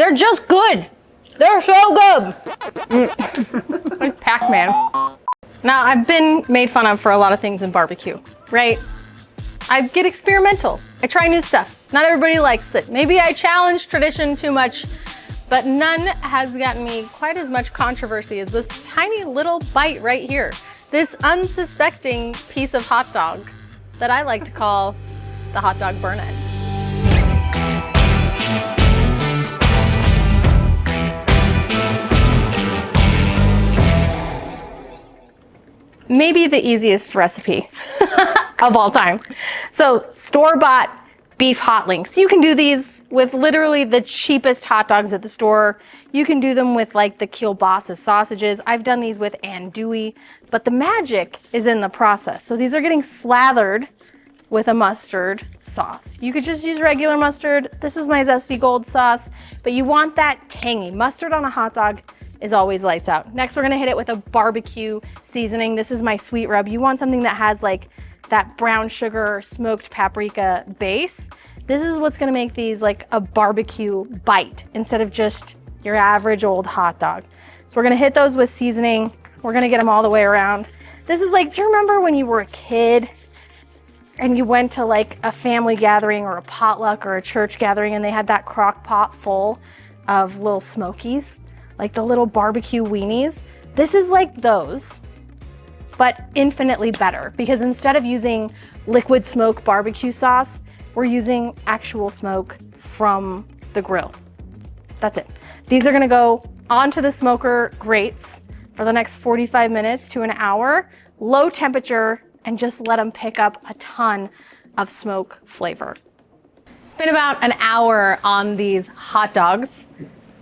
They're just good. They're so good. Like Pac-Man. Now, I've been made fun of for a lot of things in barbecue, right? I get experimental. I try new stuff. Not everybody likes it. Maybe I challenge tradition too much, but none has gotten me quite as much controversy as this tiny little bite right here. This unsuspecting piece of hot dog that I like to call the hot dog burn end. Maybe the easiest recipe of all time. So store-bought beef hot links. You can do these with literally the cheapest hot dogs at the store. You can do them with like the kielbasa sausages. I've done these with andouille, but the magic is in the process. So these are getting slathered with a mustard sauce. You could just use regular mustard. This is my Zesty Gold sauce, but you want that tangy. Mustard on a hot dog is always lights out. Next, we're gonna hit it with a barbecue seasoning. This is my sweet rub. You want something that has like that brown sugar smoked paprika base. This is what's gonna make these like a barbecue bite instead of just your average old hot dog. So we're gonna hit those with seasoning. We're gonna get them all the way around. This is like, do you remember when you were a kid and you went to like a family gathering or a potluck or a church gathering and they had that crock pot full of little smokies? Like the little barbecue weenies. This is like those, but infinitely better because instead of using liquid smoke barbecue sauce, we're using actual smoke from the grill. That's it. These are gonna go onto the smoker grates for the next 45 minutes to an hour, low temperature, and just let them pick up a ton of smoke flavor. It's been about an hour on these hot dogs,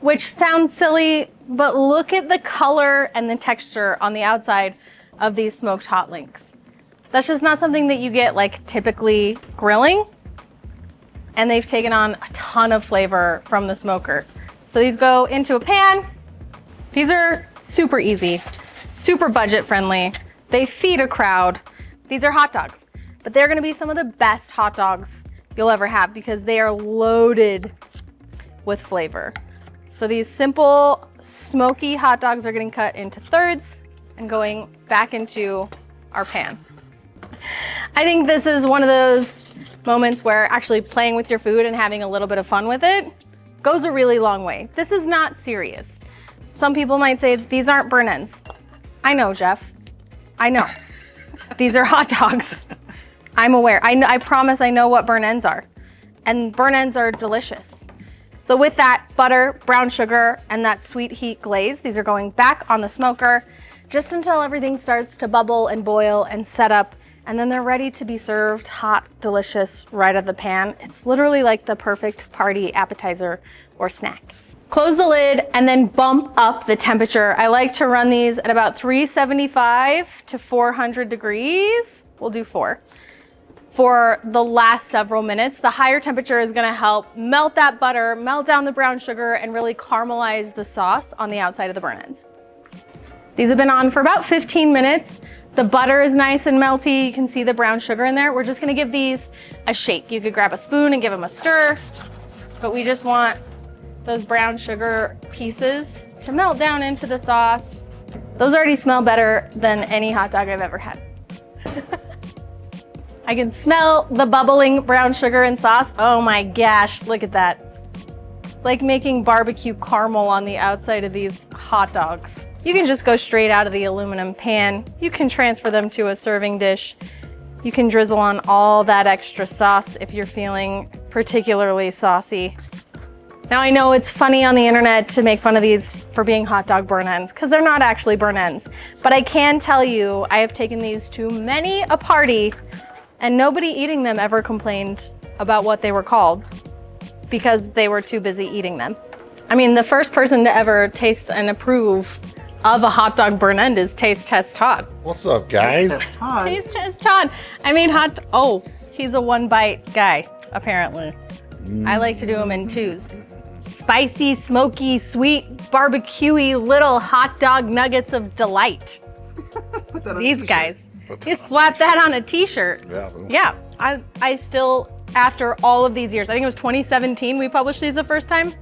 which sounds silly, but look at the color and the texture on the outside of these smoked hot links. That's just not something that you get like typically grilling, and they've taken on a ton of flavor from the smoker. So these go into a pan. These are super easy, super budget friendly. They feed a crowd. These are hot dogs, but they're gonna be some of the best hot dogs you'll ever have because they are loaded with flavor. So these simple smoky hot dogs are getting cut into thirds and going back into our pan. I think this is one of those moments where actually playing with your food and having a little bit of fun with it goes a really long way. This is not serious. Some people might say these aren't burn ends. I know, Jeff. I know. These are hot dogs. I'm aware. I promise I know what burn ends are. And burn ends are delicious. So with that butter, brown sugar, and that sweet heat glaze, these are going back on the smoker just until everything starts to bubble and boil and set up, and then they're ready to be served hot, delicious, right out of the pan. It's literally like the perfect party appetizer or snack. Close the lid and then bump up the temperature. I like to run these at about 375 to 400 degrees. We'll do 4. For the last several minutes. The higher temperature is gonna help melt that butter, melt down the brown sugar, and really caramelize the sauce on the outside of the burn ends. These have been on for about 15 minutes. The butter is nice and melty. You can see the brown sugar in there. We're just gonna give these a shake. You could grab a spoon and give them a stir, but we just want those brown sugar pieces to melt down into the sauce. Those already smell better than any hot dog I've ever had. I can smell the bubbling brown sugar and sauce. Oh my gosh, look at that. It's like making barbecue caramel on the outside of these hot dogs. You can just go straight out of the aluminum pan. You can transfer them to a serving dish. You can drizzle on all that extra sauce if you're feeling particularly saucy. Now I know it's funny on the internet to make fun of these for being hot dog burn ends because they're not actually burn ends. But I can tell you, I have taken these to many a party and nobody eating them ever complained about what they were called because they were too busy eating them. I mean, the first person to ever taste and approve of a hot dog burn end is Taste Test Todd. What's up, guys? Taste Test Todd. I mean, he's a one bite guy, apparently. I like to do them in twos. Spicy, smoky, sweet, barbecuey little hot dog nuggets of delight. These guys. You slap that on a t-shirt. Yeah. I still, after all of these years, I think it was 2017 we published these the first time.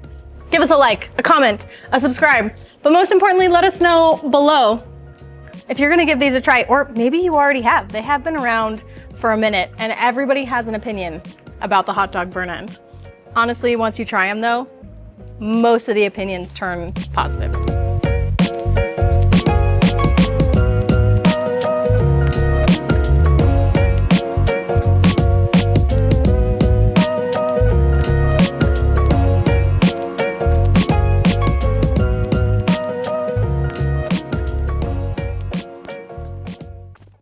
Give us a like, a comment, a subscribe, but most importantly, let us know below if you're gonna give these a try, or maybe you already have. They have been around for a minute and everybody has an opinion about the hot dog burn end. Honestly, once you try them though, most of the opinions turn positive.